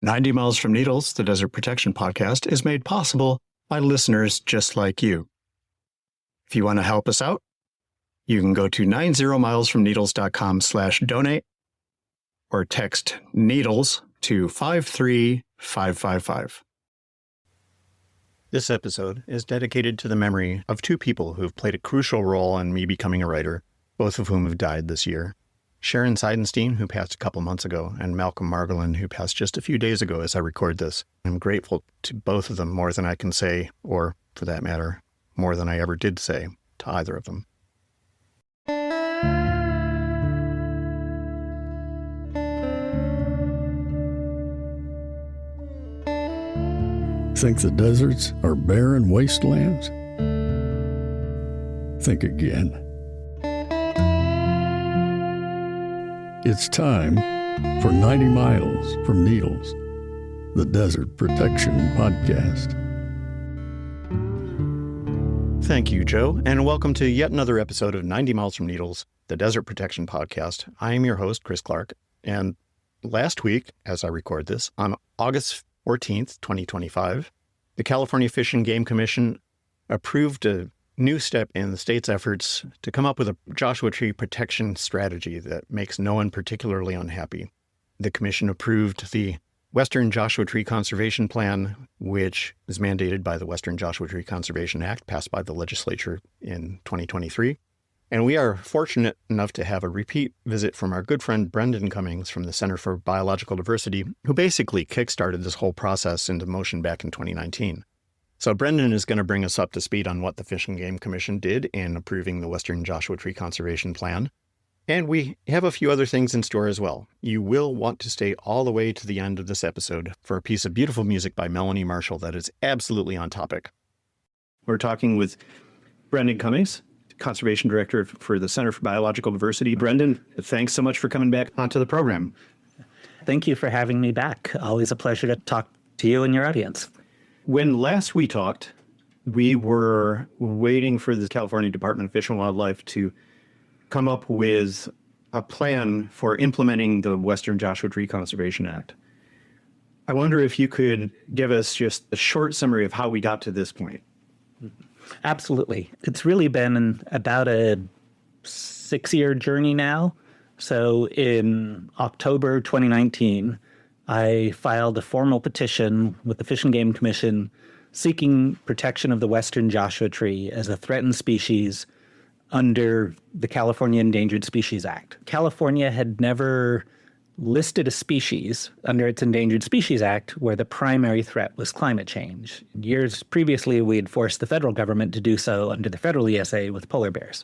90 Miles from Needles, the Desert Protection Podcast, is made possible by listeners just like you. If you want to help us out, you can go to 90milesfromneedles.com/donate or text NEEDLES to 53555. This episode is dedicated to the memory of two people who've played a crucial role in me becoming a writer, both of whom have died this year. Sharon Seidenstein, who passed a couple months ago, and Malcolm Margolin, who passed just a few days ago as I record this. I'm grateful to both of them more than I can say, or, for that matter, more than I ever did say to either of them. Think the deserts are barren wastelands? Think again. It's time for 90 Miles from Needles, the Desert Protection Podcast. Thank you, Joe, and welcome to yet another episode of 90 Miles from Needles, the Desert Protection Podcast. I am your host, Chris Clarke, and last week, as I record this, on August 14th, 2025, the California Fish and Game Commission approved a new step in the state's efforts to come up with a Joshua Tree protection strategy that makes no one particularly unhappy. The commission approved the Western Joshua Tree Conservation Plan, which is mandated by the Western Joshua Tree Conservation Act, passed by the legislature in 2023. And we are fortunate enough to have a repeat visit from our good friend Brendan Cummings from the Center for Biological Diversity, who basically kickstarted this whole process into motion back in 2019. So Brendan is going to bring us up to speed on what the Fish and Game Commission did in approving the Western Joshua Tree Conservation Plan. And we have a few other things in store as well. You will want to stay all the way to the end of this episode for a piece of beautiful music by Melanie Marshall that is absolutely on topic. We're talking with Brendan Cummings, Conservation Director for the Center for Biological Diversity. Brendan, thanks so much for coming back onto the program. Thank you for having me back. Always a pleasure to talk to you and your audience. When last we talked, we were waiting for the California Department of Fish and Wildlife to come up with a plan for implementing the Western Joshua Tree Conservation Act. I wonder if you could give us just a short summary of how we got to this point. Absolutely. It's really been about a 6-year journey now. So in October 2019, I filed a formal petition with the Fish and Game Commission seeking protection of the Western Joshua Tree as a threatened species under the California Endangered Species Act. California had never listed a species under its Endangered Species Act where the primary threat was climate change. Years previously, we had forced the federal government to do so under the federal ESA with polar bears.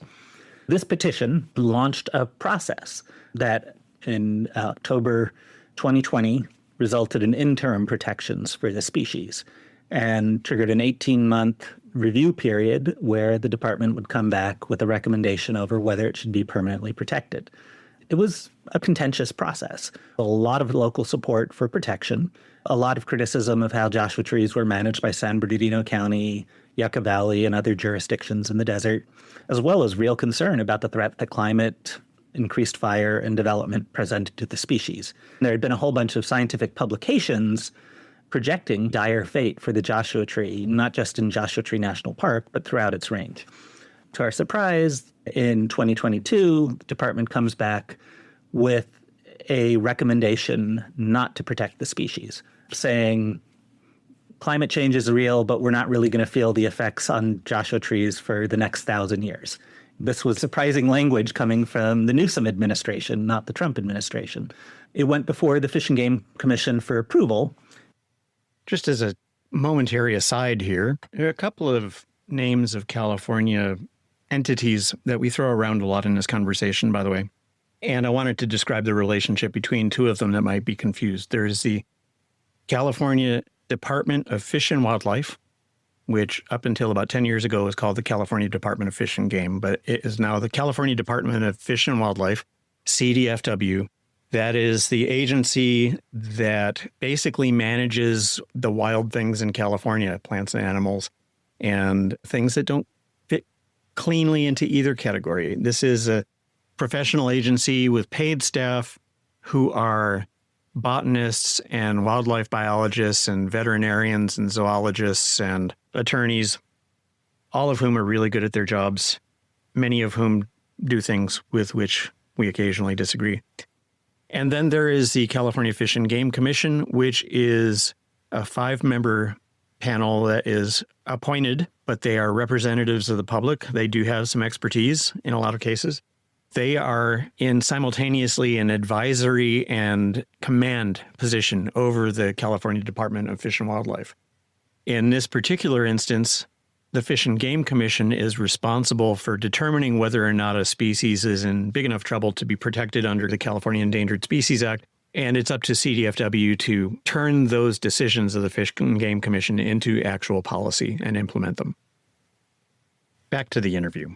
This petition launched a process that in October 2020 resulted in interim protections for the species and triggered an 18-month review period where the department would come back with a recommendation over whether it should be permanently protected. It was a contentious process. A lot of local support for protection, a lot of criticism of how Joshua trees were managed by San Bernardino County, Yucca Valley, and other jurisdictions in the desert, as well as real concern about the threat that climate, increased fire, and development presented to the species. There had been a whole bunch of scientific publications projecting dire fate for the Joshua Tree, not just in Joshua Tree National Park, but throughout its range. To our surprise, in 2022, the department comes back with a recommendation not to protect the species, saying climate change is real, but we're not really going to feel the effects on Joshua trees for the next 1,000 years. This was surprising language coming from the Newsom administration, not the Trump administration. It went before the Fish and Game Commission for approval. Just as a momentary aside here, there are a couple of names of California entities that we throw around a lot in this conversation, by the way. And I wanted to describe the relationship between two of them that might be confused. There's the California Department of Fish and Wildlife, which up until about 10 years ago was called the California Department of Fish and Game, but it is now the California Department of Fish and Wildlife, CDFW. That is the agency that basically manages the wild things in California, plants and animals, and things that don't fit cleanly into either category. This is a professional agency with paid staff who are botanists and wildlife biologists and veterinarians and zoologists and attorneys, all of whom are really good at their jobs, many of whom do things with which we occasionally disagree. And then there is the California Fish and Game Commission, which is a 5-member panel that is appointed, but they are representatives of the public. They do have some expertise in a lot of cases. They are in simultaneously an advisory and command position over the California Department of Fish and Wildlife. In this particular instance, the Fish and Game Commission is responsible for determining whether or not a species is in big enough trouble to be protected under the California Endangered Species Act. And it's up to CDFW to turn those decisions of the Fish and Game Commission into actual policy and implement them. Back to the interview.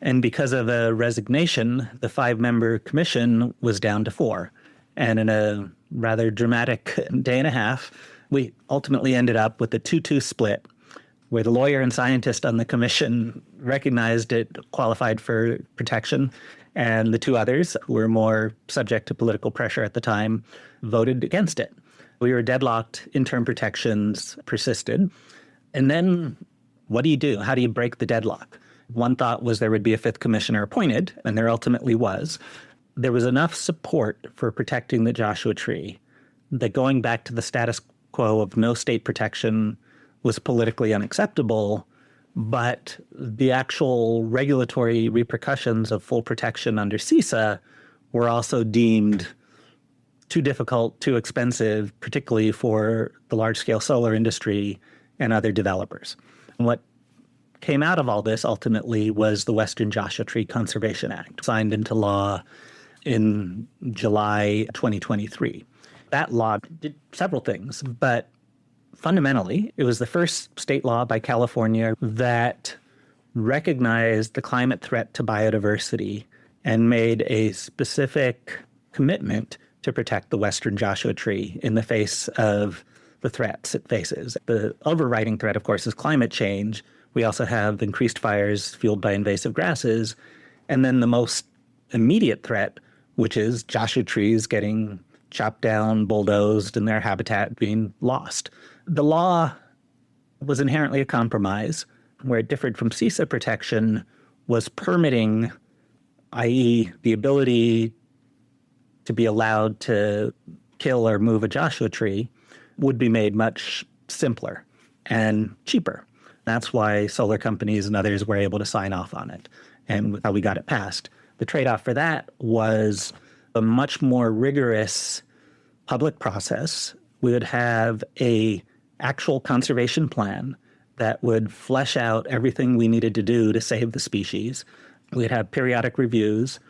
And because of a resignation, the 5-member commission was down to 4. And in a rather dramatic day and a half, we ultimately ended up with a 2-2 split, where the lawyer and scientist on the commission recognized it qualified for protection, and the 2 others, who were more subject to political pressure at the time, voted against it. We were deadlocked. Interim protections persisted. And then what do? How do you break the deadlock? One thought was there would be a 5th commissioner appointed, and there ultimately was. There was enough support for protecting the Joshua Tree that going back to the status quo of no state protection was politically unacceptable, but the actual regulatory repercussions of full protection under CISA were also deemed too difficult, too expensive, particularly for the large-scale solar industry and other developers. And what came out of all this ultimately was the Western Joshua Tree Conservation Act, signed into law in July 2023. That law did several things, but fundamentally, it was the first state law by California that recognized the climate threat to biodiversity and made a specific commitment to protect the Western Joshua Tree in the face of the threats it faces. The overriding threat, of course, is climate change. We also have increased fires fueled by invasive grasses. And then the most immediate threat, which is Joshua trees getting chopped down, bulldozed, and their habitat being lost. The law was inherently a compromise. Where it differed from CISA protection was permitting, i.e. the ability to be allowed to kill or move a Joshua tree, would be made much simpler and cheaper. That's why solar companies and others were able to sign off on it and how we got it passed. The trade-off for that was a much more rigorous public process. We would have a actual conservation plan that would flesh out everything we needed to do to save the species. We'd have periodic reviews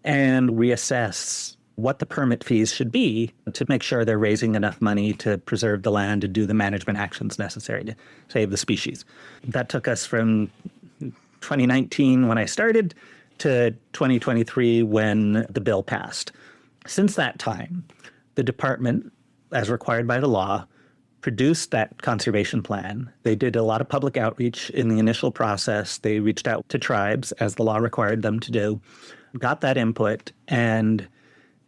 and reassess what the permit fees should be to make sure they're raising enough money to preserve the land and do the management actions necessary to save the species. That took us from 2019 when I started to 2023 when the bill passed. Since that time, the department, as required by the law, produced that conservation plan. They did a lot of public outreach in the initial process. They reached out to tribes, as the law required them to do, got that input, and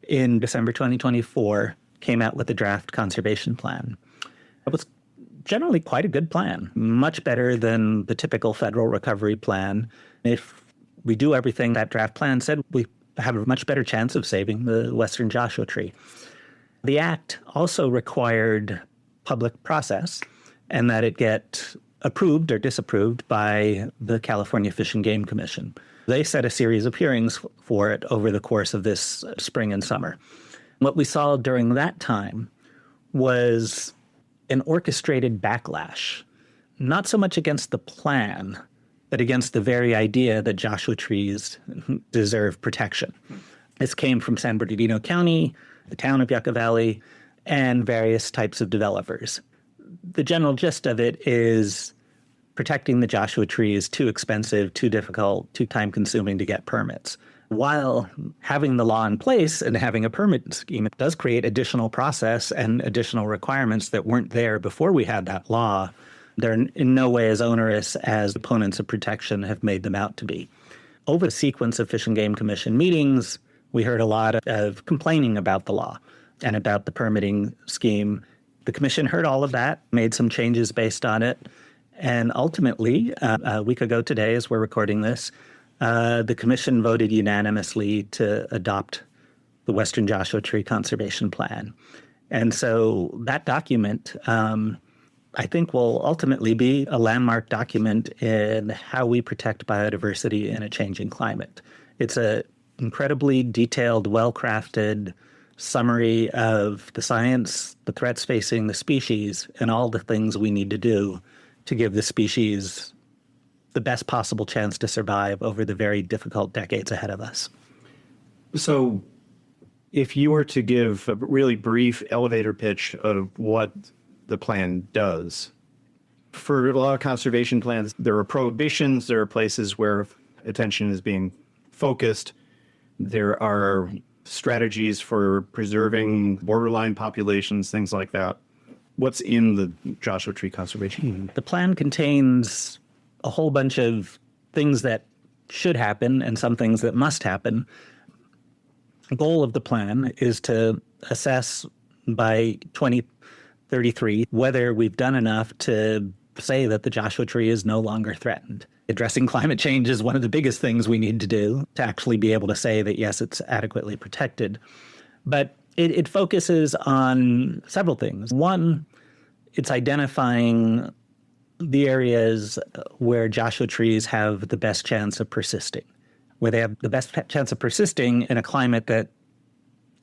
in December 2024, came out with the draft conservation plan. It was generally quite a good plan, much better than the typical federal recovery plan. If we do everything that draft plan said, we have a much better chance of saving the Western Joshua tree. The act also required public process and that it get approved or disapproved by the California Fish and Game Commission. They set a series of hearings for it over the course of this spring and summer. What we saw during that time was an orchestrated backlash, not so much against the plan, but against the very idea that Joshua trees deserve protection. This came from San Bernardino County, the town of Yucca Valley, and various types of developers. The general gist of it is protecting the Joshua tree is too expensive, too difficult, too time-consuming to get permits. While having the law in place and having a permit scheme, it does create additional process and additional requirements that weren't there before we had that law. They're in no way as onerous as opponents of protection have made them out to be. Over the sequence of Fish and Game Commission meetings, we heard a lot of complaining about the law. and about the permitting scheme. The commission heard all of that, made some changes based on it. And ultimately, a week ago today, as we're recording this, the commission voted unanimously to adopt the Western Joshua Tree Conservation Plan. And so that document, I think, will ultimately be a landmark document in how we protect biodiversity in a changing climate. It's an incredibly detailed, well-crafted summary of the science, the threats facing the species, and all the things we need to do to give the species the best possible chance to survive over the very difficult decades ahead of us. So if you were to give a really brief elevator pitch of what the plan does, for a lot of conservation plans, there are prohibitions, there are places where attention is being focused, there are strategies for preserving borderline populations, things like that. What's in the Joshua Tree Conservation? The plan contains a whole bunch of things that should happen and some things that must happen. The goal of the plan is to assess by 2033 whether we've done enough to say that the Joshua Tree is no longer threatened. Addressing climate change is one of the biggest things we need to do to actually be able to say that, yes, it's adequately protected. But it focuses on several things. One, it's identifying the areas where Joshua trees have the best chance of persisting, where they have the best chance of persisting in a climate that,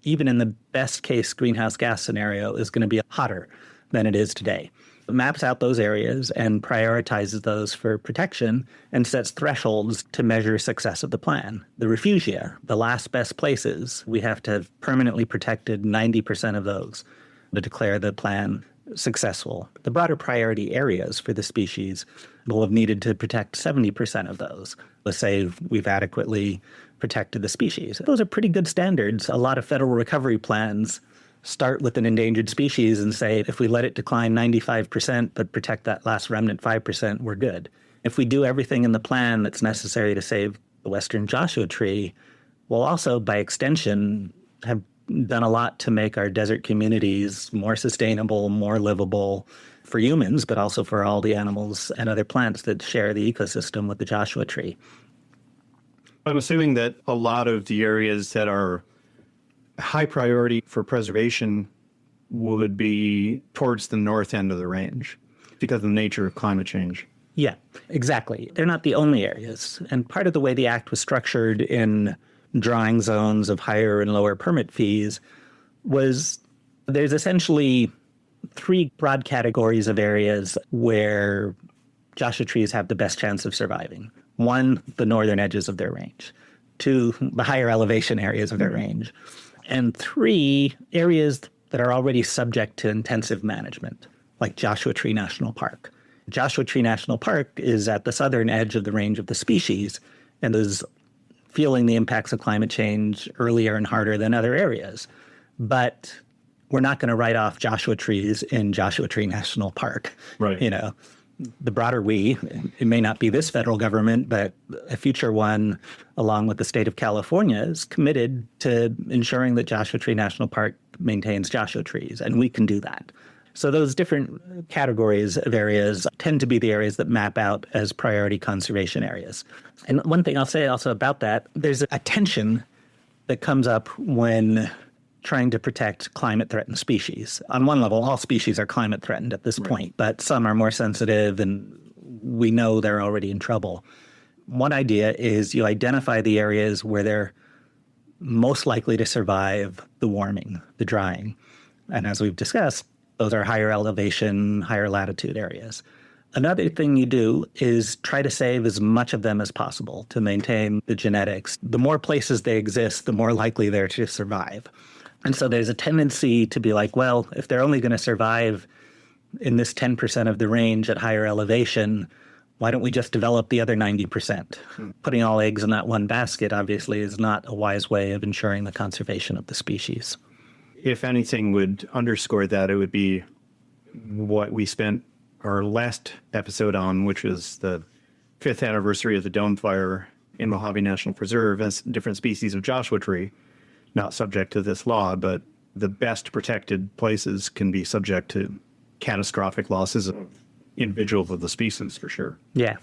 even in the best case greenhouse gas scenario, is going to be hotter than it is today. It maps out those areas and prioritizes those for protection and sets thresholds to measure success of the plan. The refugia, the last best places, we have to have permanently protected 90% of those to declare the plan successful. The broader priority areas for the species will have needed to protect 70% of those. Let's say we've adequately protected the species. Those are pretty good standards. A lot of federal recovery plans start with an endangered species and say, if we let it decline 95% but protect that last remnant 5%, we're good. If we do everything in the plan that's necessary to save the Western Joshua Tree, we'll also, by extension, have done a lot to make our desert communities more sustainable, more livable for humans, but also for all the animals and other plants that share the ecosystem with the Joshua Tree. I'm assuming that a lot of the areas that are high priority for preservation would be towards the north end of the range because of the nature of climate change. Yeah, exactly. They're not the only areas. And part of the way the Act was structured in drawing zones of higher and lower permit fees was there's essentially three broad categories of areas where Joshua trees have the best chance of surviving. One, the northern edges of their range. Two, the higher elevation areas of their range. And three, areas that are already subject to intensive management, like Joshua Tree National Park. Joshua Tree National Park is at the southern edge of the range of the species and is feeling the impacts of climate change earlier and harder than other areas. But we're not going to write off Joshua trees in Joshua Tree National Park. Right. You know, the broader we, it may not be this federal government, but a future one, along with the state of California, is committed to ensuring that Joshua Tree National Park maintains Joshua trees, and we can do that. So those different categories of areas tend to be the areas that map out as priority conservation areas. And one thing I'll say also about that, there's a tension that comes up when trying to protect climate-threatened species. On one level, all species are climate-threatened at this point, but some are more sensitive and we know they're already in trouble. One idea is you identify the areas where they're most likely to survive the warming, the drying. And as we've discussed, those are higher elevation, higher latitude areas. Another thing you do is try to save as much of them as possible to maintain the genetics. The more places they exist, the more likely they're to survive. And so there's a tendency to be like, well, if they're only going to survive in this 10% of the range at higher elevation, why don't we just develop the other 90%? Putting all eggs in that one basket, obviously, is not a wise way of ensuring the conservation of the species. If anything would underscore that, it would be what we spent our last episode on, which was the 5th anniversary of the Dome Fire in Mojave National Preserve, as different species of Joshua tree, not subject to this law, but the best protected places can be subject to catastrophic losses of individuals of the species, for sure. Yeah,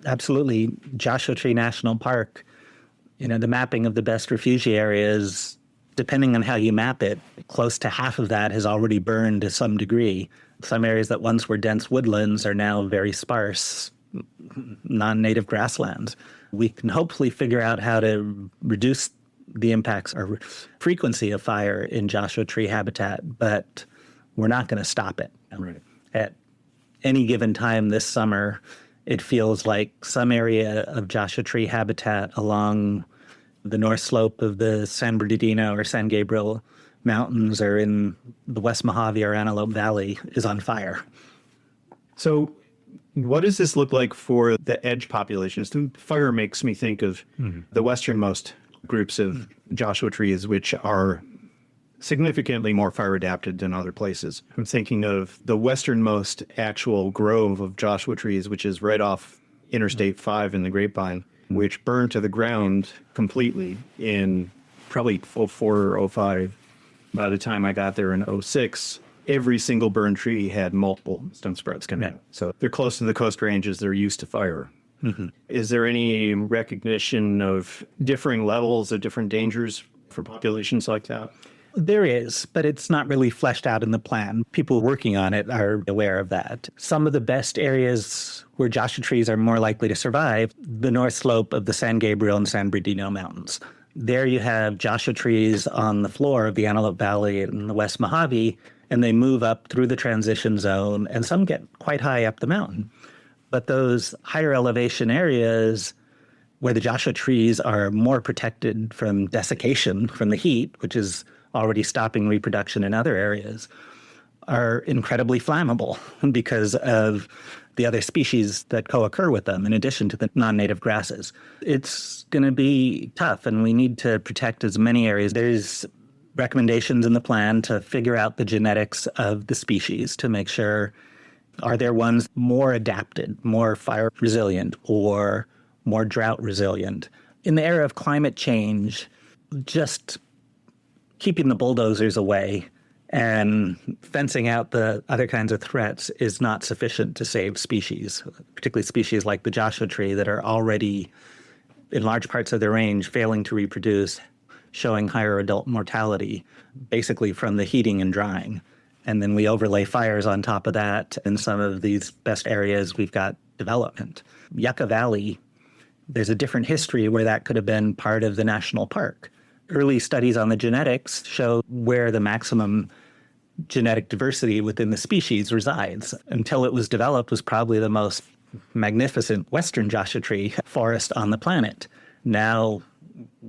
absolutely. Joshua Tree National Park, the mapping of the best refuge areas, depending on how you map it, close to half of that has already burned to some degree. Some areas that once were dense woodlands are now very sparse, non-native grasslands. We can hopefully figure out how to reduce the impacts or frequency of fire in Joshua Tree habitat, but we're not going to stop it. Right. At any given time this summer, it feels like some area of Joshua Tree habitat along the north slope of the San Bernardino or San Gabriel Mountains or in the West Mojave or Antelope Valley is on fire. So what does this look like for the edge populations? The fire makes me think of the westernmost groups of Joshua trees, which are significantly more fire adapted than other places. I'm thinking of the westernmost actual grove of Joshua trees, which is right off Interstate 5 in the Grapevine, which burned to the ground completely in probably 04 or 05. By the time I got there in 06, every single burned tree had multiple stone sprouts coming out. So they're close to the coast ranges. They're used to fire. Is there any recognition of differing levels of different dangers for populations like that? There is, but it's not really fleshed out in the plan. People working on it are aware of that. Some of the best areas where Joshua trees are more likely to survive, the north slope of the San Gabriel and San Bernardino Mountains. There you have Joshua trees on the floor of the Antelope Valley and the West Mojave, and they move up through the transition zone, and some get quite high up the mountain. But those higher elevation areas where the Joshua trees are more protected from desiccation from the heat, which is already stopping reproduction in other areas, are incredibly flammable because of the other species that co-occur with them, in addition to the non-native grasses. It's going to be tough, and we need to protect as many areas. There's recommendations in the plan to figure out the genetics of the species to make sure, are there ones more adapted, more fire resilient, or more drought resilient? In the era of climate change, just keeping the bulldozers away and fencing out the other kinds of threats is not sufficient to save species, particularly species like the Joshua tree that are already, in large parts of their range, failing to reproduce, showing higher adult mortality, basically from the heating and drying. And then we overlay fires on top of that. In some of these best areas, we've got development. Yucca Valley, there's a different history where that could have been part of the national park. Early studies on the genetics show where the maximum genetic diversity within the species resides. Until it was developed, was probably the most magnificent western Joshua tree forest on the planet. Now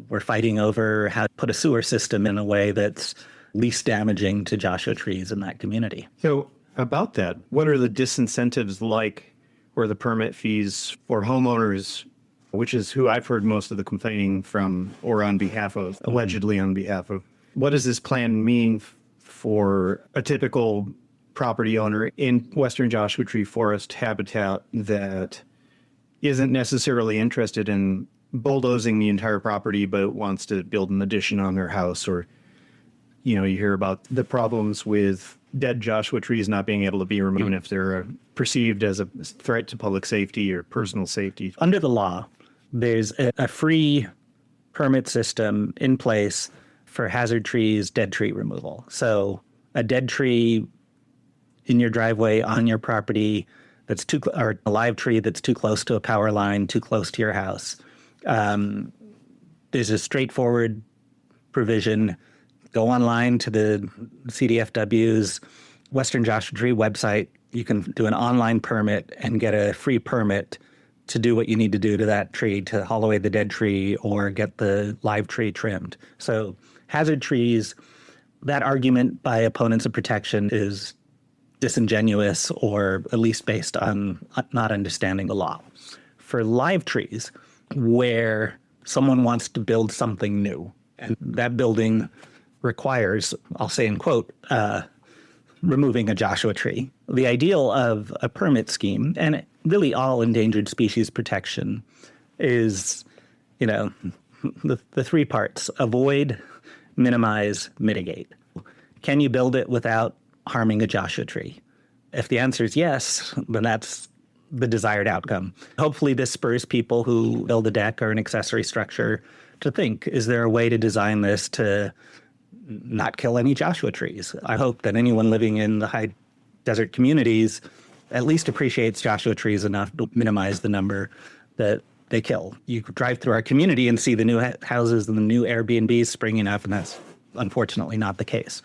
we're fighting over how to put a sewer system in a way that's least damaging to Joshua trees in that community. So about that, what are the disincentives like, or the permit fees for homeowners, which is who I've heard most of the complaining from, or on behalf of, allegedly on behalf of? What does this plan mean for a typical property owner in western Joshua tree forest habitat that isn't necessarily interested in bulldozing the entire property, but wants to build an addition on their house? Or, you hear about the problems with dead Joshua trees not being able to be removed if they're perceived as a threat to public safety or personal safety. Under the law, there's a free permit system in place for hazard trees, dead tree removal. So a dead tree in your driveway, on your property, or a live tree that's too close to a power line, too close to your house. There's a straightforward provision. Go online to the CDFW's Western Joshua Tree website. You can do an online permit and get a free permit to do what you need to do to that tree, to haul away the dead tree or get the live tree trimmed. So hazard trees, that argument by opponents of protection is disingenuous, or at least based on not understanding the law. For live trees, where someone wants to build something new, and that building requires, I'll say in quote, removing a Joshua tree. The ideal of a permit scheme, and really all endangered species protection, is, the three parts: avoid, minimize, mitigate. can you build it without harming a Joshua tree? If the answer is yes, then that's the desired outcome. Hopefully this spurs people who build a deck or an accessory structure to think, is there a way to design this to not kill any Joshua trees? I hope that anyone living in the high desert communities at least appreciates Joshua trees enough to minimize the number that they kill. You could drive through our community and see the new houses and the new Airbnbs springing up, and that's unfortunately not the case.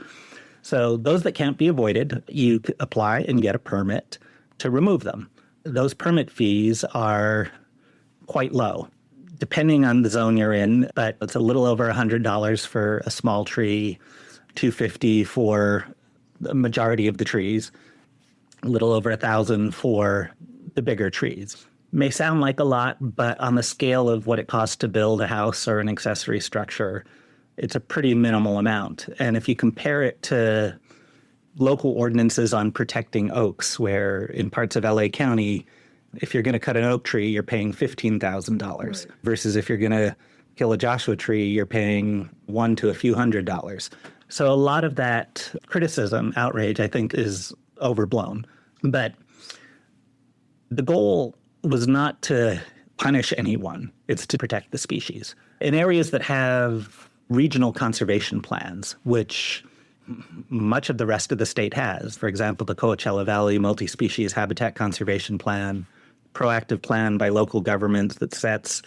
So those that can't be avoided, you apply and get a permit to remove them. Those permit fees are quite low, depending on the zone you're in, but it's a little over $100 for a small tree, $250 for the majority of the trees, a little over $1,000 for the bigger trees. May sound like a lot, but on the scale of what it costs to build a house or an accessory structure, it's a pretty minimal amount. And if you compare it to local ordinances on protecting oaks, where in parts of LA County, if you're going to cut an oak tree, you're paying $15,000 versus if you're going to kill a Joshua tree, you're paying $100 to a few $100s. So a lot of that criticism, outrage, I think is overblown. But the goal was not to punish anyone. It's to protect the species. In areas that have regional conservation plans, which much of the rest of the state has. For example, the Coachella Valley Multi-Species Habitat Conservation Plan, proactive plan by local governments that sets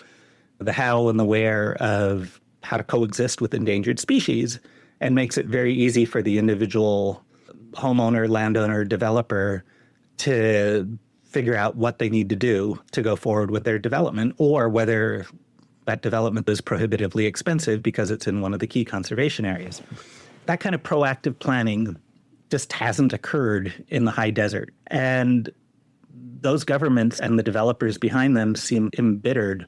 the how and the where of how to coexist with endangered species and makes it very easy for the individual homeowner, landowner, developer to figure out what they need to do to go forward with their development, or whether that development is prohibitively expensive because it's in one of the key conservation areas. That kind of proactive planning just hasn't occurred in the high desert. And those governments and the developers behind them seem embittered.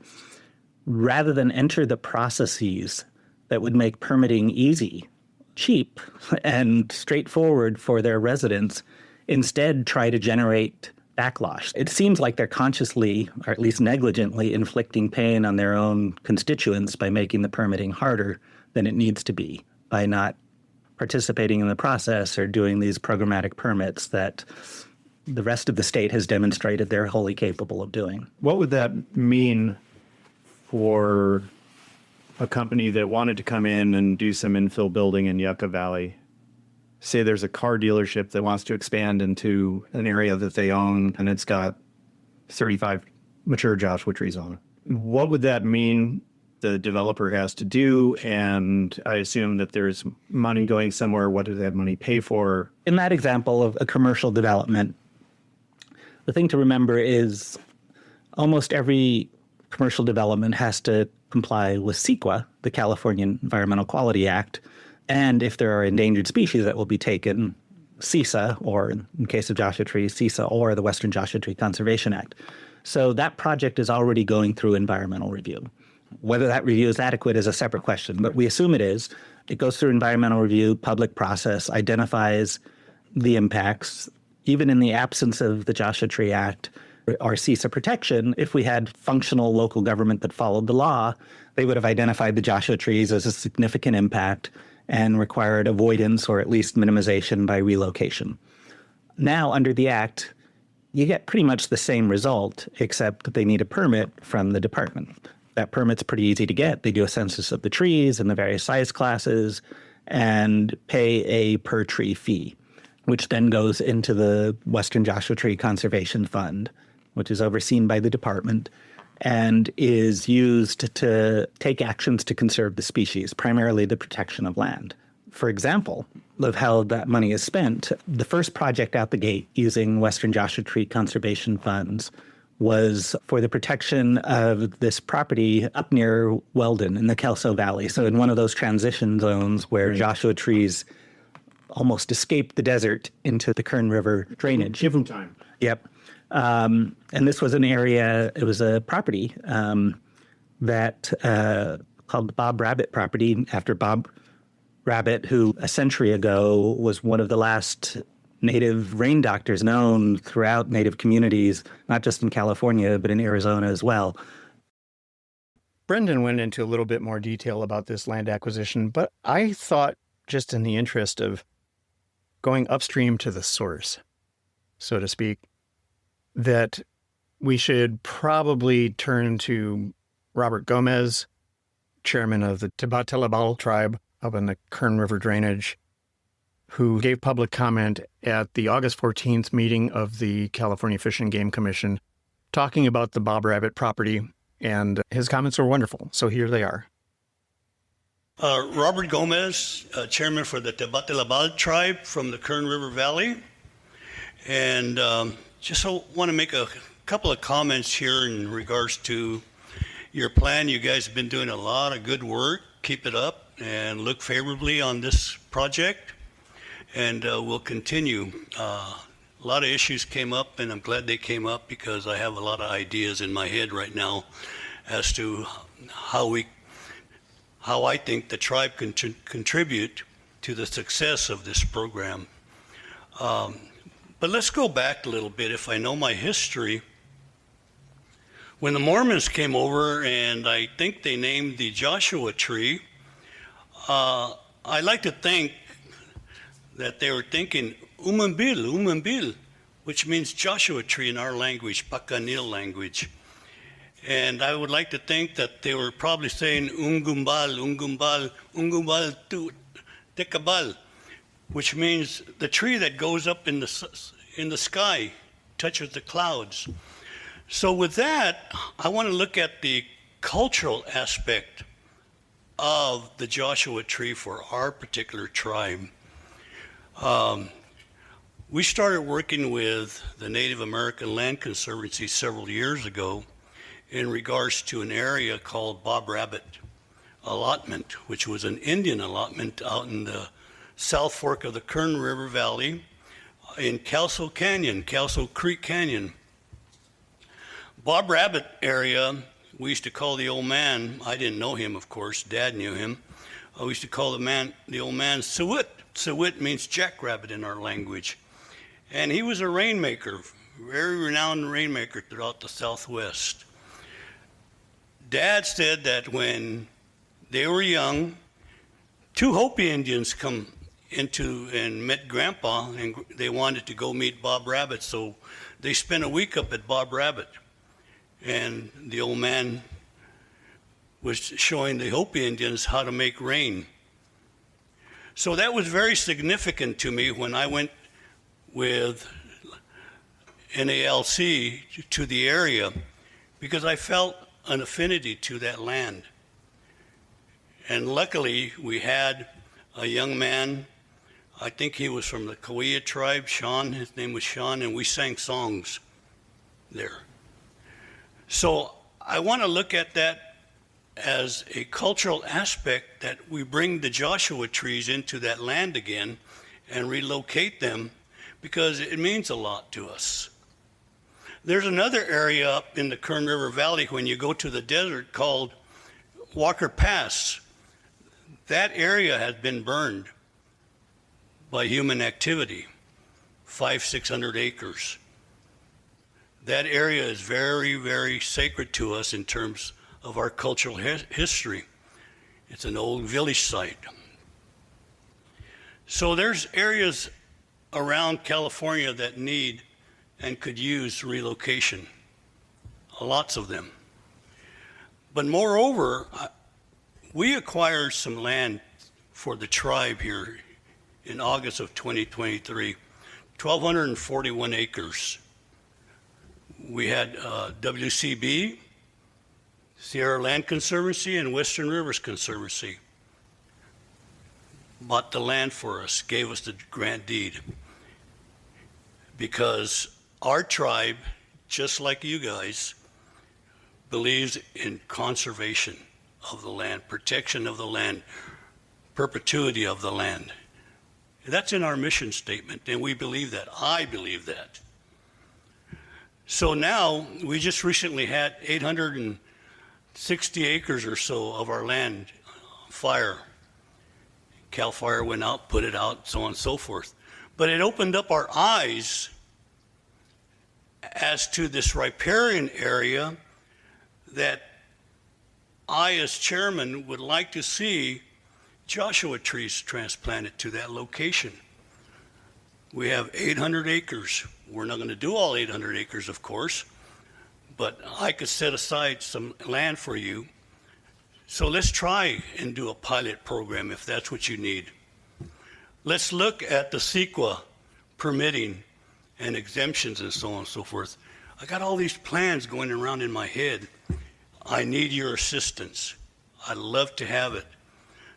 Rather than enter the processes that would make permitting easy, cheap, and straightforward for their residents, instead try to generate backlash. It seems like they're consciously, or at least negligently, inflicting pain on their own constituents by making the permitting harder than it needs to be, by not participating in the process or doing these programmatic permits that the rest of the state has demonstrated they're wholly capable of doing. What would that mean for a company that wanted to come in and do some infill building in Yucca Valley? Say there's a car dealership that wants to expand into an area that they own and it's got 35 mature Joshua trees on it. What would that mean the developer has to do? And I assume that there's money going somewhere. What does that money pay for? In that example of a commercial development, the thing to remember is almost every commercial development has to comply with CEQA, the California Environmental Quality Act. And if there are endangered species that will be taken, CISA, or in case of Joshua trees, CISA or the Western Joshua Tree Conservation Act. So that project is already going through environmental review. Whether that review is adequate is a separate question, but we assume it is. It goes through environmental review, public process, identifies the impacts. Even in the absence of the Joshua Tree Act or CISA protection, if we had functional local government that followed the law, they would have identified the Joshua trees as a significant impact and required avoidance or at least minimization by relocation. Now, under the Act, you get pretty much the same result, except that they need a permit from the department. That permit's pretty easy to get. They do a census of the trees and the various size classes and pay a per tree fee, which then goes into the Western Joshua Tree Conservation Fund, which is overseen by the department and is used to take actions to conserve the species, primarily the protection of land. For example, of how that money is spent, the first project out the gate using Western Joshua Tree Conservation Funds was for the protection of this property up near Weldon in the Kelso Valley. So in one of those transition zones where Joshua trees almost escaped the desert into the Kern River drainage. Give them time. Yep. And this was an area, it was a property that called the Bob Rabbit property, after Bob Rabbit, who a century ago was one of the last native rain doctors known throughout native communities, not just in California, but in Arizona as well. Brendan went into a little bit more detail about this land acquisition, but I thought, just in the interest of going upstream to the source, so to speak, that we should probably turn to Robert Gomez, chairman of the Tibat-Telabal tribe up in the Kern River drainage, who gave public comment at the August 14th meeting of the California Fish and Game Commission, talking about the Bob Rabbit property, and his comments were wonderful. So here they are. Robert Gomez, chairman for the Tibat-Telabal tribe from the Kern River Valley. And just want to make a couple of comments here in regards to your plan. You guys have been doing a lot of good work. Keep it up and look favorably on this project. And we'll continue. A lot of issues came up, and I'm glad they came up because I have a lot of ideas in my head right now as to how I think the tribe can contribute to the success of this program. But let's go back a little bit. If I know my history, when the Mormons came over, and I think they named the Joshua tree, I like to think that they were thinking Umambil, which means Joshua tree in our language, Pacanil language. And I would like to think that they were probably saying Ungumbal tu Tekabal, which means the tree that goes up in the sky, touches the clouds. So with that, I want to look at the cultural aspect of the Joshua tree for our particular tribe. We started working with the Native American Land Conservancy several years ago in regards to an area called Bob Rabbit allotment, which was an Indian allotment out in the South Fork of the Kern River Valley in Kelso Creek Canyon. Bob Rabbit area, we used to call the old man, I didn't know him, of course, Dad knew him. We used to call the old man Sewit. Sewit means jackrabbit in our language. And he was a rainmaker, very renowned rainmaker throughout the Southwest. Dad said that when they were young, two Hopi Indians come into and met Grandpa, and they wanted to go meet Bob Rabbit, so they spent a week up at Bob Rabbit. And the old man was showing the Hopi Indians how to make rain. So that was very significant to me when I went with NALC to the area, because I felt an affinity to that land. And luckily, we had a young man, I think he was from the Kauai tribe, Sean, his name was Sean, and we sang songs there. So I want to look at that as a cultural aspect, that we bring the Joshua trees into that land again and relocate them, because it means a lot to us. There's another area up in the Kern River Valley when you go to the desert called Walker Pass. That area has been burned by human activity, 500-600 acres. That area is very, very sacred to us in terms of our cultural history. It's an old village site. So there's areas around California that need and could use relocation, lots of them. But moreover, we acquired some land for the tribe here in August of 2023, 1,241 acres. We had WCB, Sierra Land Conservancy, and Western Rivers Conservancy bought the land for us, gave us the grant deed, because our tribe, just like you guys, believes in conservation of the land, protection of the land, perpetuity of the land. That's in our mission statement, and we believe that. I believe that. So now, we just recently had 860 acres or so of our land on fire. Cal Fire went out, put it out, so on and so forth. But it opened up our eyes as to this riparian area that I, as chairman, would like to see Joshua trees transplanted to that location. We have 800 acres. We're not going to do all 800 acres, of course, but I could set aside some land for you. So let's try and do a pilot program if that's what you need. Let's look at the CEQA permitting and exemptions and so on and so forth. I got all these plans going around in my head. I need your assistance. I'd love to have it.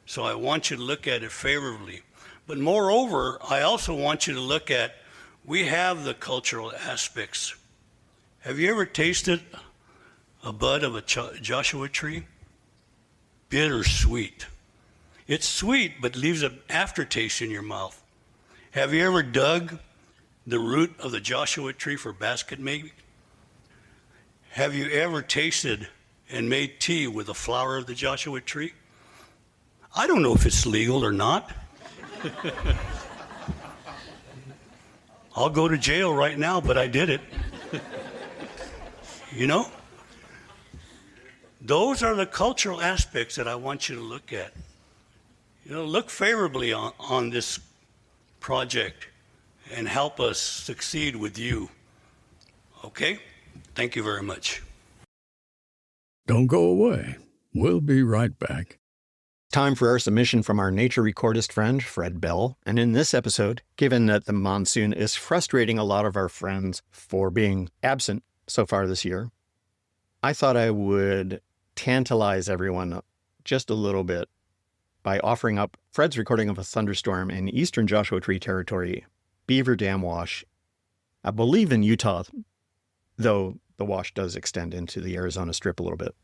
So I want you to look at it favorably. But moreover, I also want you to look at, we have the cultural aspects. Have you ever tasted a bud of a Joshua tree? Bittersweet. It's sweet, but leaves an aftertaste in your mouth. Have you ever dug the root of the Joshua tree for basket making? Have you ever tasted and made tea with the flower of the Joshua tree? I don't know if it's legal or not. I'll go to jail right now, but I did it. You know? Those are the cultural aspects that I want you to look at. You know, look favorably on this project and help us succeed with you. Okay? Thank you very much. Don't go away. We'll be right back. Time for our submission from our nature recordist friend, Fred Bell. And in this episode, given that the monsoon is frustrating a lot of our friends for being absent so far this year, I thought I would tantalize everyone just a little bit by offering up Fred's recording of a thunderstorm in eastern Joshua Tree Territory, Beaver Dam Wash, I believe in Utah, though the wash does extend into the Arizona Strip a little bit.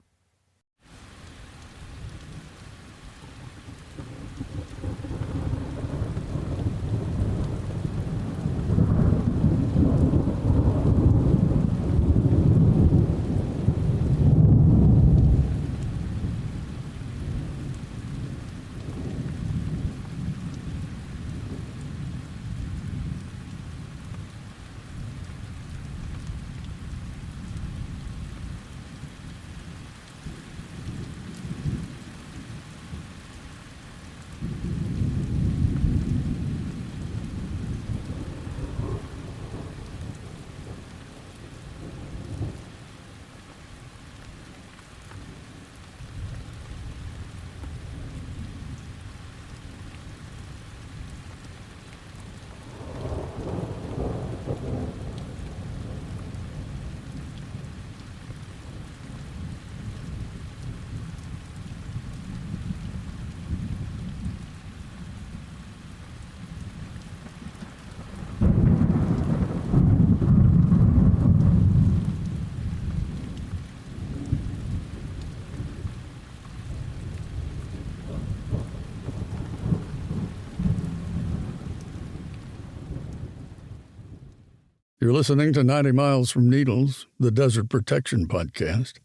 You're listening to 90 Miles from Needles, the Desert Protection Podcast.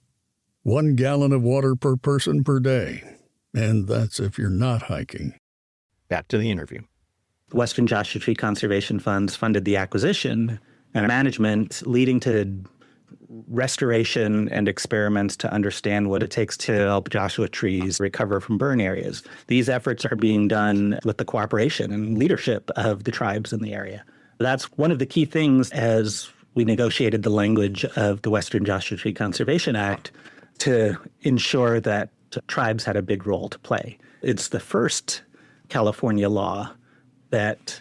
1 gallon of water per person per day. And that's if you're not hiking. Back to the interview. The Western Joshua Tree Conservation Funds funded the acquisition and management, leading to restoration and experiments to understand what it takes to help Joshua trees recover from burn areas. These efforts are being done with the cooperation and leadership of the tribes in the area. That's one of the key things as we negotiated the language of the Western Joshua Tree Conservation Act to ensure that tribes had a big role to play. It's the first California law that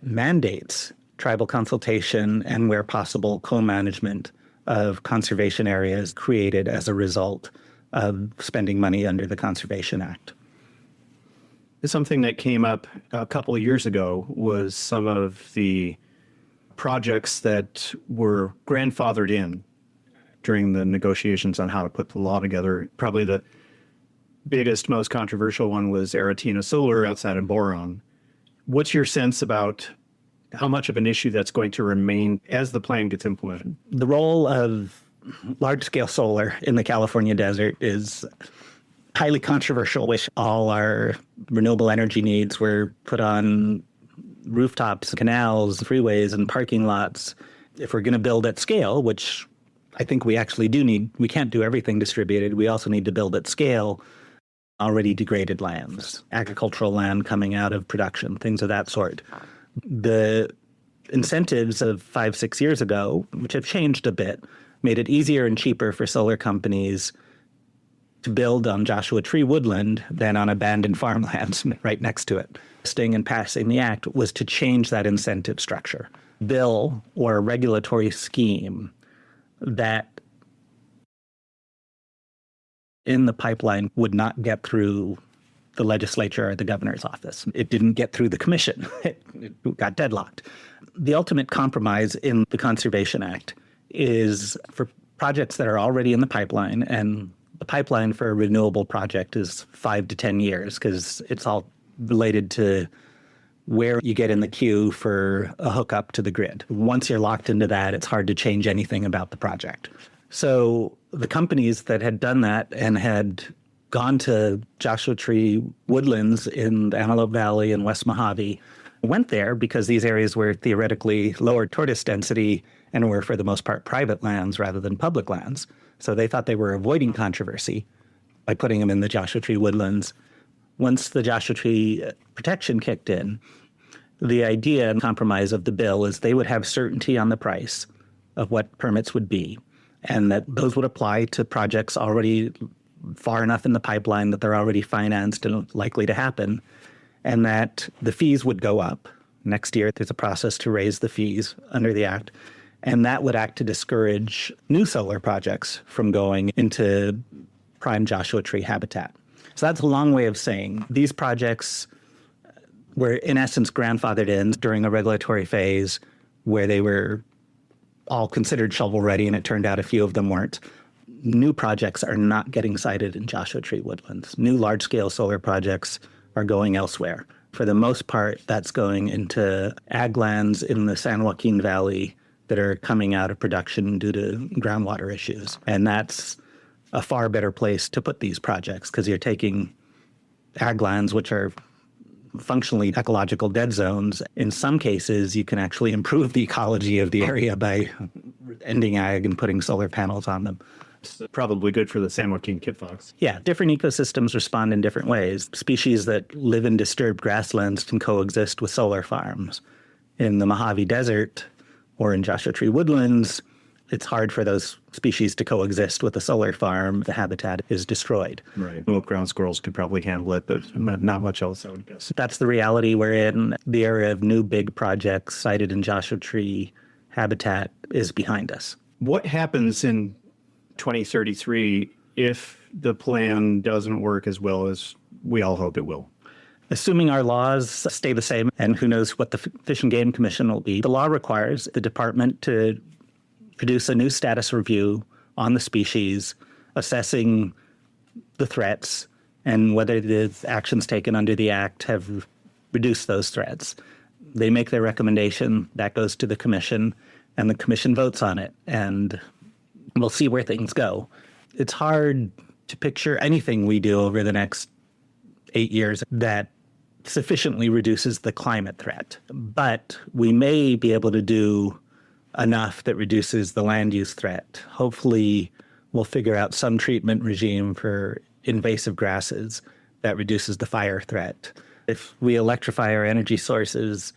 mandates tribal consultation and, where possible, co-management of conservation areas created as a result of spending money under the Conservation Act. Something that came up a couple of years ago was some of the projects that were grandfathered in during the negotiations on how to put the law together. Probably the biggest, most controversial one was Aratina Solar outside of Boron. What's your sense about how much of an issue that's going to remain as the plan gets implemented? The role of large-scale solar in the California desert is highly controversial. Wish all our renewable energy needs were put on rooftops, canals, freeways, and parking lots. If we're going to build at scale, which I think we actually do need, we can't do everything distributed. We also need to build at scale already degraded lands, agricultural land coming out of production, things of that sort. The incentives of 5-6 years ago, which have changed a bit, made it easier and cheaper for solar companies to build on Joshua Tree woodland than on abandoned farmlands right next to it. Sting and passing the act was to change that incentive structure. Bill or a regulatory scheme that in the pipeline would not get through the legislature or the governor's office. It didn't get through the commission. It got deadlocked. The ultimate compromise in the Conservation Act is for projects that are already in the pipeline, and the pipeline for a renewable project is 5 to 10 years because it's all related to where you get in the queue for a hookup to the grid. Once you're locked into that, it's hard to change anything about the project. So the companies that had done that and had gone to Joshua Tree woodlands in the Antelope Valley and West Mojave went there because these areas were theoretically lower tortoise density and were for the most part private lands rather than public lands. So they thought they were avoiding controversy by putting them in the Joshua Tree woodlands. Once the Joshua Tree protection kicked in, the idea and compromise of the bill is they would have certainty on the price of what permits would be, and that those would apply to projects already far enough in the pipeline that they're already financed and likely to happen, and that the fees would go up. Next year, there's a process to raise the fees under the Act, and that would act to discourage new solar projects from going into prime Joshua Tree habitat. So that's a long way of saying these projects were, in essence, grandfathered in during a regulatory phase where they were all considered shovel-ready, and it turned out a few of them weren't. New projects are not getting sited in Joshua Tree woodlands. New large-scale solar projects are going elsewhere. For the most part, that's going into ag lands in the San Joaquin Valley that are coming out of production due to groundwater issues. And that's a far better place to put these projects because you're taking ag lands, which are functionally ecological dead zones. In some cases, you can actually improve the ecology of the area by ending ag and putting solar panels on them. It's probably good for the San Joaquin kit fox. Yeah, different ecosystems respond in different ways. Species that live in disturbed grasslands can coexist with solar farms. In the Mojave Desert or in Joshua Tree woodlands, it's hard for those species to coexist with a solar farm. The habitat is destroyed. Right. Well, ground squirrels could probably handle it, but not much else, I would guess. That's the reality we're in. The era of new big projects sited in Joshua Tree habitat is behind us. What happens in 2033 if the plan doesn't work as well as we all hope it will? Assuming our laws stay the same, and who knows what the Fish and Game Commission will be, the law requires the department to produce a new status review on the species, assessing the threats and whether the actions taken under the Act have reduced those threats. They make their recommendation, that goes to the commission, and the commission votes on it, and we'll see where things go. It's hard to picture anything we do over the next 8 years that sufficiently reduces the climate threat, but we may be able to do enough that reduces the land use threat. Hopefully, we'll figure out some treatment regime for invasive grasses that reduces the fire threat. If we electrify our energy sources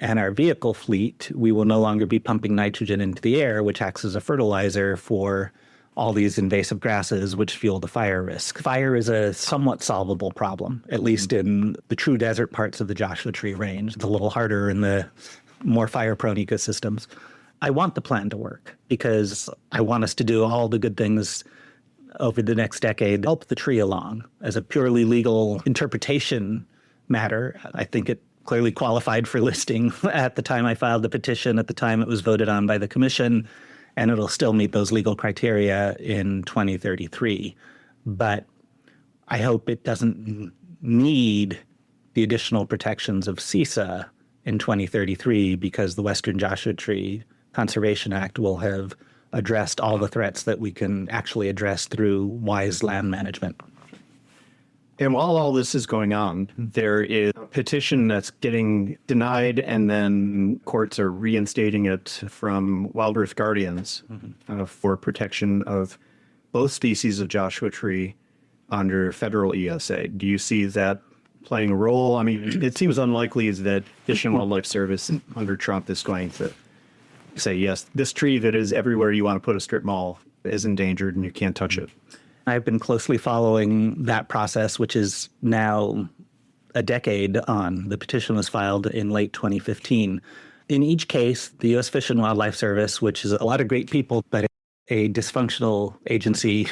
and our vehicle fleet, we will no longer be pumping nitrogen into the air, which acts as a fertilizer for all these invasive grasses, which fuel the fire risk. Fire is a somewhat solvable problem, at least in the true desert parts of the Joshua Tree range. It's a little harder in the more fire-prone ecosystems. I want the plan to work because I want us to do all the good things over the next decade to help the tree along. As a purely legal interpretation matter, I think it clearly qualified for listing at the time I filed the petition, at the time it was voted on by the commission, and it'll still meet those legal criteria in 2033. But I hope it doesn't need the additional protections of CISA in 2033 because the Western Joshua Tree Conservation Act will have addressed all the threats that we can actually address through wise land management. And while all this is going on, there is a petition that's getting denied, and then courts are reinstating it from Wild Earth Guardians for protection of both species of Joshua Tree under federal ESA. Do you see that playing a role? I mean, it seems unlikely that Fish and Wildlife Service under Trump is going to say, yes, this tree that is everywhere you want to put a strip mall is endangered and you can't touch it. I've been closely following that process, which is now a decade on. The petition was filed in late 2015. In each case, the U.S. Fish and Wildlife Service, which is a lot of great people, but a dysfunctional agency,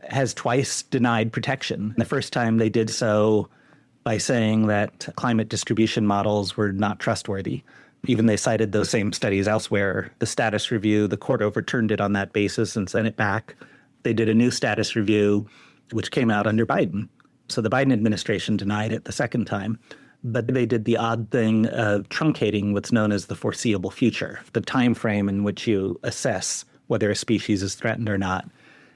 has twice denied protection. The first time they did so by saying that climate distribution models were not trustworthy. Even they cited those same studies elsewhere. The status review, the court overturned it on that basis and sent it back. They did a new status review, which came out under Biden. So the Biden administration denied it the second time. But they did the odd thing of truncating what's known as the foreseeable future, the time frame in which you assess whether a species is threatened or not,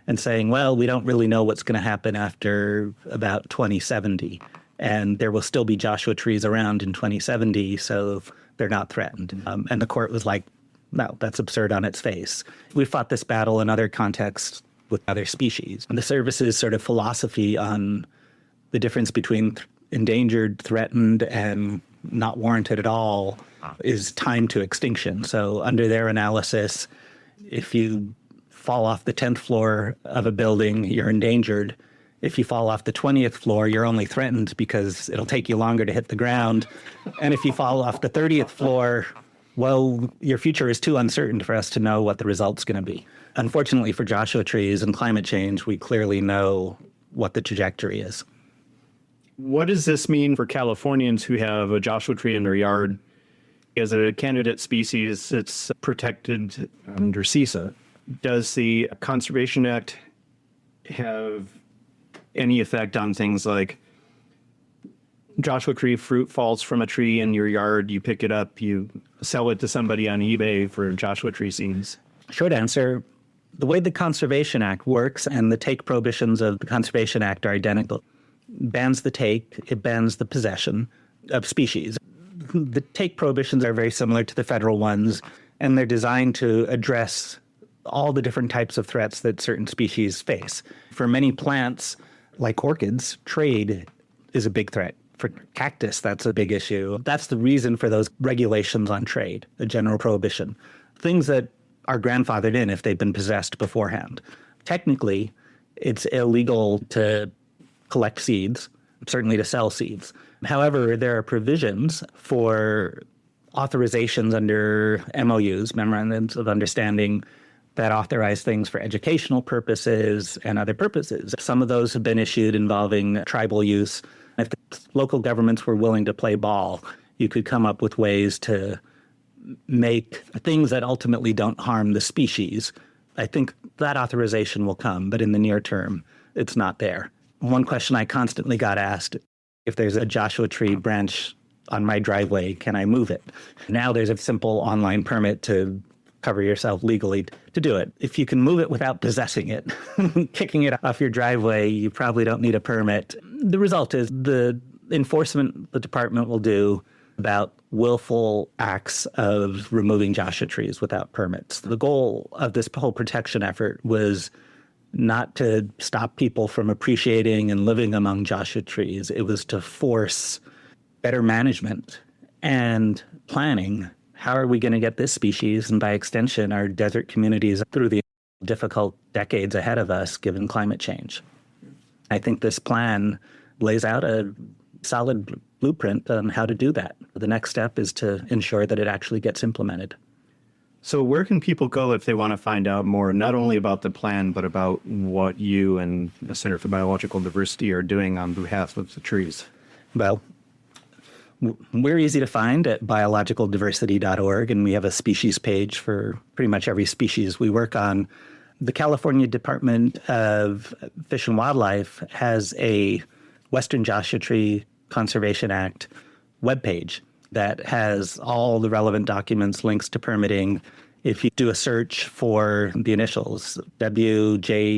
and saying, well, we don't really know what's going to happen after about 2070. And there will still be Joshua trees around in 2070, so they're not threatened. And the court was like, no, that's absurd on its face. We fought this battle in other contexts with other species. And the service's sort of philosophy on the difference between endangered, threatened, and not warranted at all is time to extinction. So under their analysis, if you fall off the 10th floor of a building, you're endangered. If you fall off the 20th floor, you're only threatened because it'll take you longer to hit the ground. And if you fall off the 30th floor, well, your future is too uncertain for us to know what the result's going to be. Unfortunately for Joshua trees and climate change, we clearly know what the trajectory is. What does this mean for Californians who have a Joshua tree in their yard? As a candidate species, it's protected under CISA. Does the Conservation Act have any effect on things like Joshua tree fruit falls from a tree in your yard, you pick it up, you sell it to somebody on eBay for Joshua tree seeds? Short answer, the way the Conservation Act works and the take prohibitions of the Conservation Act are identical. It bans the take, it bans the possession of species. The take prohibitions are very similar to the federal ones, and they're designed to address all the different types of threats that certain species face. For many plants, like orchids, trade is a big threat. For cactus, that's a big issue. That's the reason for those regulations on trade, a general prohibition. Things that are grandfathered in if they've been possessed beforehand. Technically, it's illegal to collect seeds, certainly to sell seeds. However, there are provisions for authorizations under MOUs, memorandums of understanding, that authorize things for educational purposes and other purposes. Some of those have been issued involving tribal use. If the local governments were willing to play ball, you could come up with ways to make things that ultimately don't harm the species. I think that authorization will come, but in the near term, it's not there. One question I constantly got asked, if there's a Joshua tree branch on my driveway, can I move it? Now there's a simple online permit to cover yourself legally to do it. If you can move it without possessing it, kicking it off your driveway, you probably don't need a permit. The result is the enforcement the department will do about willful acts of removing Joshua trees without permits. The goal of this whole protection effort was not to stop people from appreciating and living among Joshua trees. It was to force better management and planning. How are we going to get this species, and by extension, our desert communities, through the difficult decades ahead of us, given climate change? I think this plan lays out a solid blueprint on how to do that. The next step is to ensure that it actually gets implemented. So where can people go if they want to find out more, not only about the plan, but about what you and the Center for Biological Diversity are doing on behalf of the trees? Well, we're easy to find at biologicaldiversity.org, and we have a species page for pretty much every species we work on. The California Department of Fish and Wildlife has a Western Joshua Tree Conservation Act webpage that has all the relevant documents, links to permitting. If you do a search for the initials, WJTCA,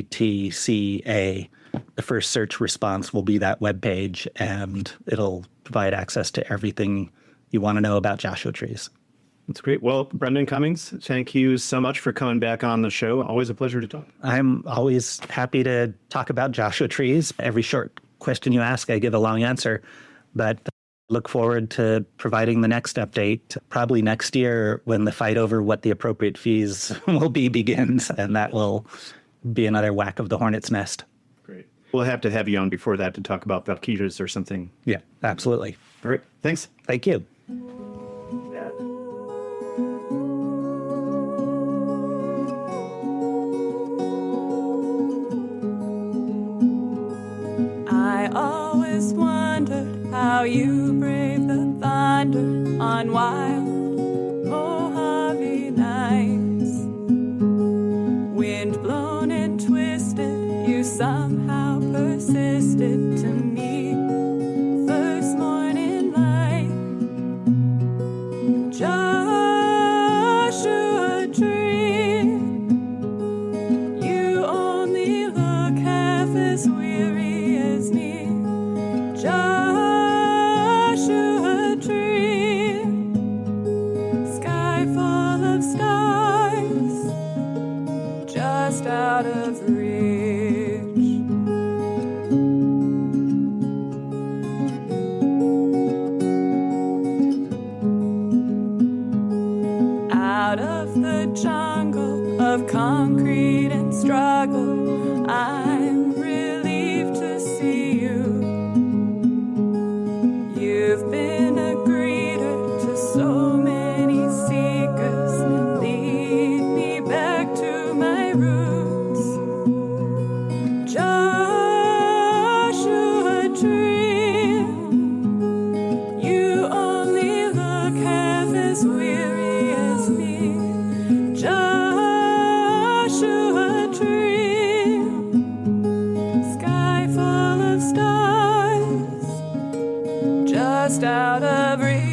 the first search response will be that webpage, and it'll provide access to everything you want to know about Joshua trees. That's great. Well, Brendan Cummings, thank you so much for coming back on the show. Always a pleasure to talk. I'm always happy to talk about Joshua trees. Every short question you ask, I give a long answer. But look forward to providing the next update, probably next year when the fight over what the appropriate fees will be begins, and that will be another whack of the hornet's nest. Great. We'll have to have you on before that to talk about vaquitas or something. Yeah, absolutely. All right. Thanks. Thank you. I always wondered how you brave the thunder on wild Mojave nights. Wind blown and twisted, you somehow persisted to meet first morning light. Joshua Tree, you only look half as weary as me. Joshua Tree, sky full of stars, just out of reach. Out of the jungle of concrete and struggle, I'm relieved to see you. You've been a greeter to so many seekers. Lead me back to my roots. Joshua Tree, you only look half as weary as me. Joshua Tree, sky full of stars, just out of reach.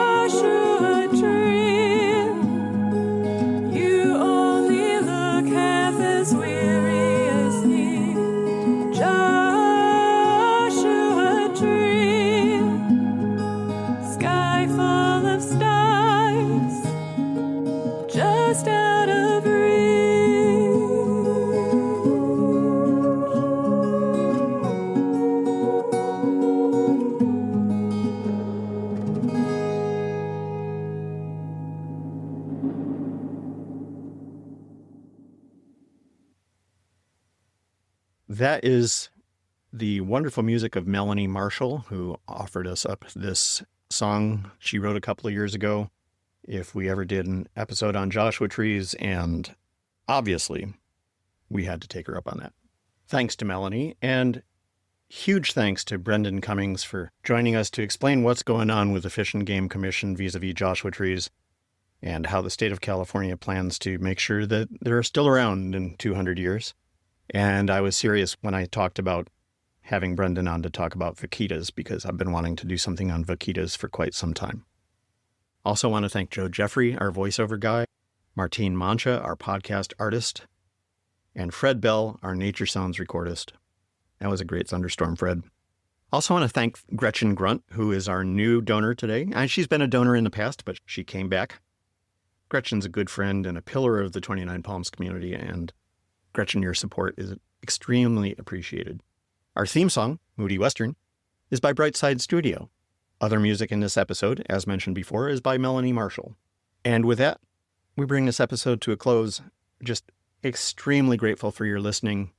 Joshua Tree, you only look half as weary as me. Joshua Tree, sky full of stars, just out of reach. That is the wonderful music of Melanie Marshall, who offered us up this song she wrote a couple of years ago. If we ever did an episode on Joshua trees, and obviously we had to take her up on that. Thanks to Melanie, and huge thanks to Brendan Cummings for joining us to explain what's going on with the Fish and Game Commission vis-a-vis Joshua trees and how the state of California plans to make sure that they're still around in 200 years. And I was serious when I talked about having Brendan on to talk about vaquitas, because I've been wanting to do something on vaquitas for quite some time. Also want to thank Joe Jeffrey, our voiceover guy, Martine Mancha, our podcast artist, and Fred Bell, our Nature Sounds recordist. That was a great thunderstorm, Fred. Also want to thank Gretchen Grunt, who is our new donor today. And she's been a donor in the past, but she came back. Gretchen's a good friend and a pillar of the 29 Palms community, and Gretchen, your support is extremely appreciated. Our theme song, Moody Western, is by Brightside Studio. Other music in this episode, as mentioned before, is by Melanie Marshall. And with that, we bring this episode to a close. Just extremely grateful for your listening.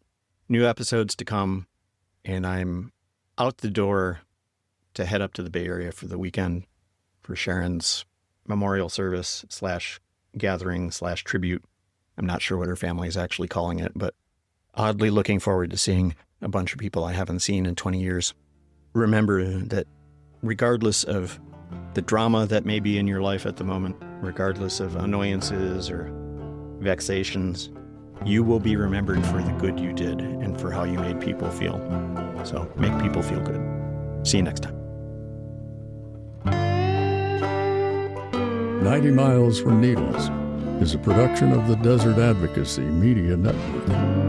New episodes to come, and I'm out the door to head up to the Bay Area for the weekend for Sharon's memorial service / gathering / tribute. I'm not sure what her family is actually calling it, but oddly looking forward to seeing a bunch of people I haven't seen in 20 years. Remember that regardless of the drama that may be in your life at the moment, regardless of annoyances or vexations, you will be remembered for the good you did and for how you made people feel. So make people feel good. See you next time. 90 Miles from Needles is a production of the Desert Advocacy Media Network.